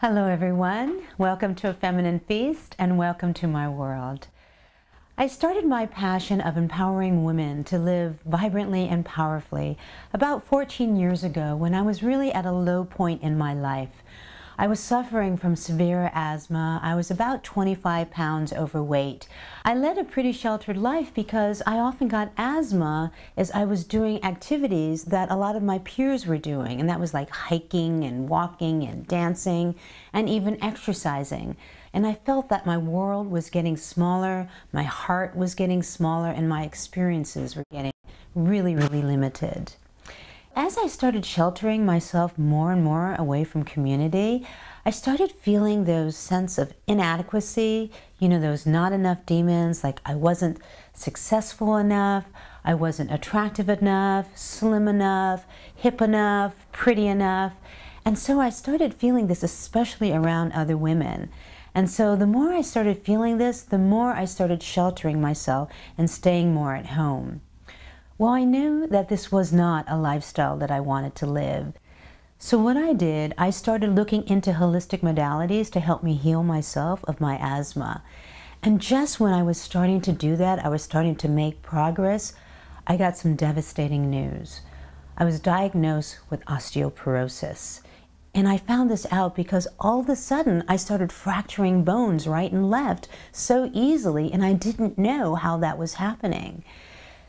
Hello everyone, welcome to A Feminine Feast and welcome to my world. I started my passion of empowering women to live vibrantly and powerfully about 14 years ago when I was really at a low point in my life. I was suffering from severe asthma. I was about 25 pounds overweight. I led a pretty sheltered life because I often got asthma as I was doing activities that a lot of my peers were doing, and that was like hiking and walking and dancing and even exercising. And I felt that my world was getting smaller, my heart was getting smaller, and my experiences were getting really limited. As I started sheltering myself more and more away from community, I started feeling those sense of inadequacy, those not enough demons, like I wasn't successful enough, I wasn't attractive enough, slim enough, hip enough, pretty enough. And so I started feeling this, especially around other women. And so the more I started feeling this, the more I started sheltering myself and staying more at home. Well, I knew that this was not a lifestyle that I wanted to live. So what I did, I started looking into holistic modalities to help me heal myself of my asthma. And just when I was starting to do that, I was starting to make progress, I got some devastating news. I was diagnosed with osteoporosis. And I found this out because all of a sudden I started fracturing bones right and left so easily, and I didn't know how that was happening.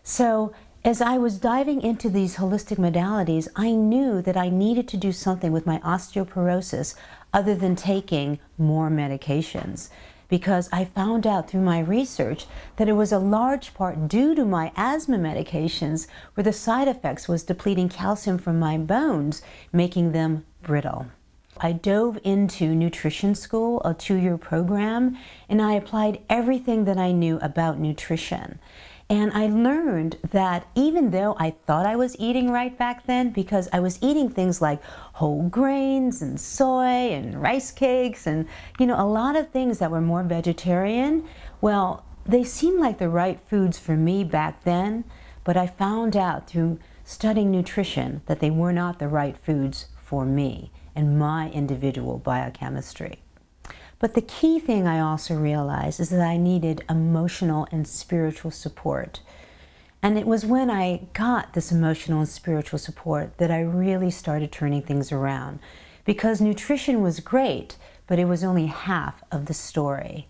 So as I was diving into these holistic modalities, I knew that I needed to do something with my osteoporosis other than taking more medications, because I found out through my research that it was a large part due to my asthma medications, where the side effects was depleting calcium from my bones, making them brittle. I dove into nutrition school, a 2-year program, and I applied everything that I knew about nutrition. And I learned that even though I thought I was eating right back then, because I was eating things like whole grains and soy and rice cakes and, a lot of things that were more vegetarian, well, they seemed like the right foods for me back then, but I found out through studying nutrition that they were not the right foods for me and my individual biochemistry. But the key thing I also realized is that I needed emotional and spiritual support. And it was when I got this emotional and spiritual support that I really started turning things around. Because nutrition was great, but it was only half of the story.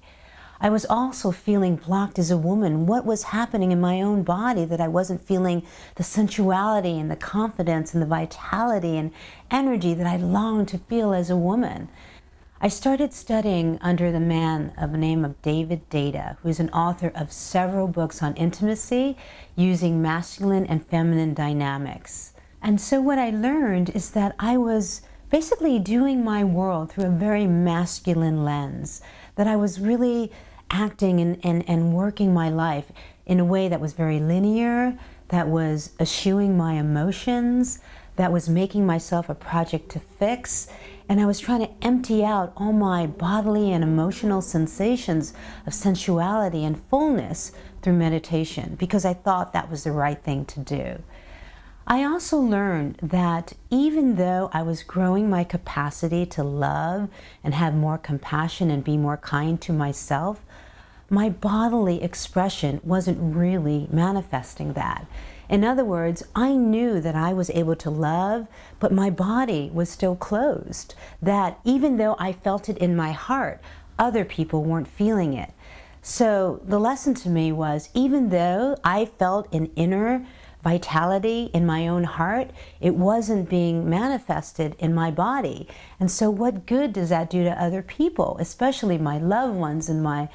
I was also feeling blocked as a woman. What was happening in my own body that I wasn't feeling the sensuality and the confidence and the vitality and energy that I longed to feel as a woman? I started studying under the man of the name of David Deida, who is an author of several books on intimacy using masculine and feminine dynamics. And so what I learned is that I was basically doing my world through a very masculine lens, that I was really acting and working my life in a way that was very linear, that was eschewing my emotions, that was making myself a project to fix, and I was trying to empty out all my bodily and emotional sensations of sensuality and fullness through meditation, because I thought that was the right thing to do. I also learned that even though I was growing my capacity to love and have more compassion and be more kind to myself, my bodily expression wasn't really manifesting that. In other words, I knew that I was able to love, but my body was still closed. That even though I felt it in my heart, other people weren't feeling it. So the lesson to me was, even though I felt an inner vitality in my own heart, it wasn't being manifested in my body. And so what good does that do to other people, especially my loved ones and my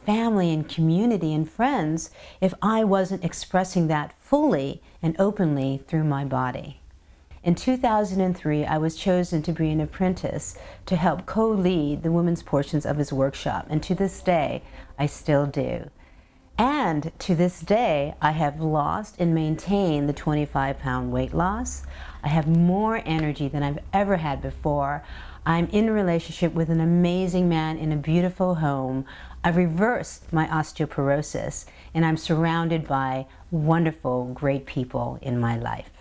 family and community and friends, if I wasn't expressing that fully and openly through my body? In 2003, I was chosen to be an apprentice to help co-lead the women's portions of his workshop, and to this day, I still do. And to this day, I have lost and maintained the 25-pound weight loss. I have more energy than I've ever had before. I'm in a relationship with an amazing man in a beautiful home. I've reversed my osteoporosis, and I'm surrounded by wonderful, great people in my life.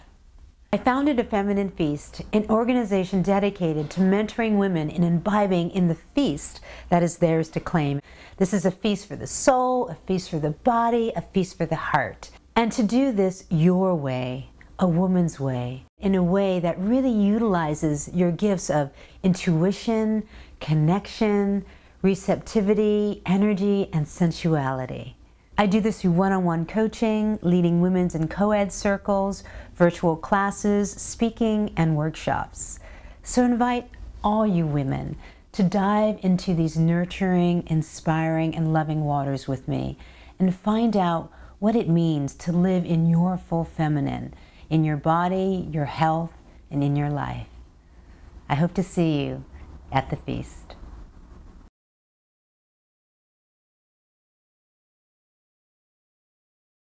I founded A Feminine Feast, an organization dedicated to mentoring women in imbibing in the feast that is theirs to claim. This is a feast for the soul, a feast for the body, a feast for the heart. And to do this your way, a woman's way, in a way that really utilizes your gifts of intuition, connection, receptivity, energy, and sensuality. I do this through one-on-one coaching, leading women's and co-ed circles, virtual classes, speaking, and workshops. So invite all you women to dive into these nurturing, inspiring, and loving waters with me and find out what it means to live in your full feminine, in your body, your health, and in your life. I hope to see you at the feast.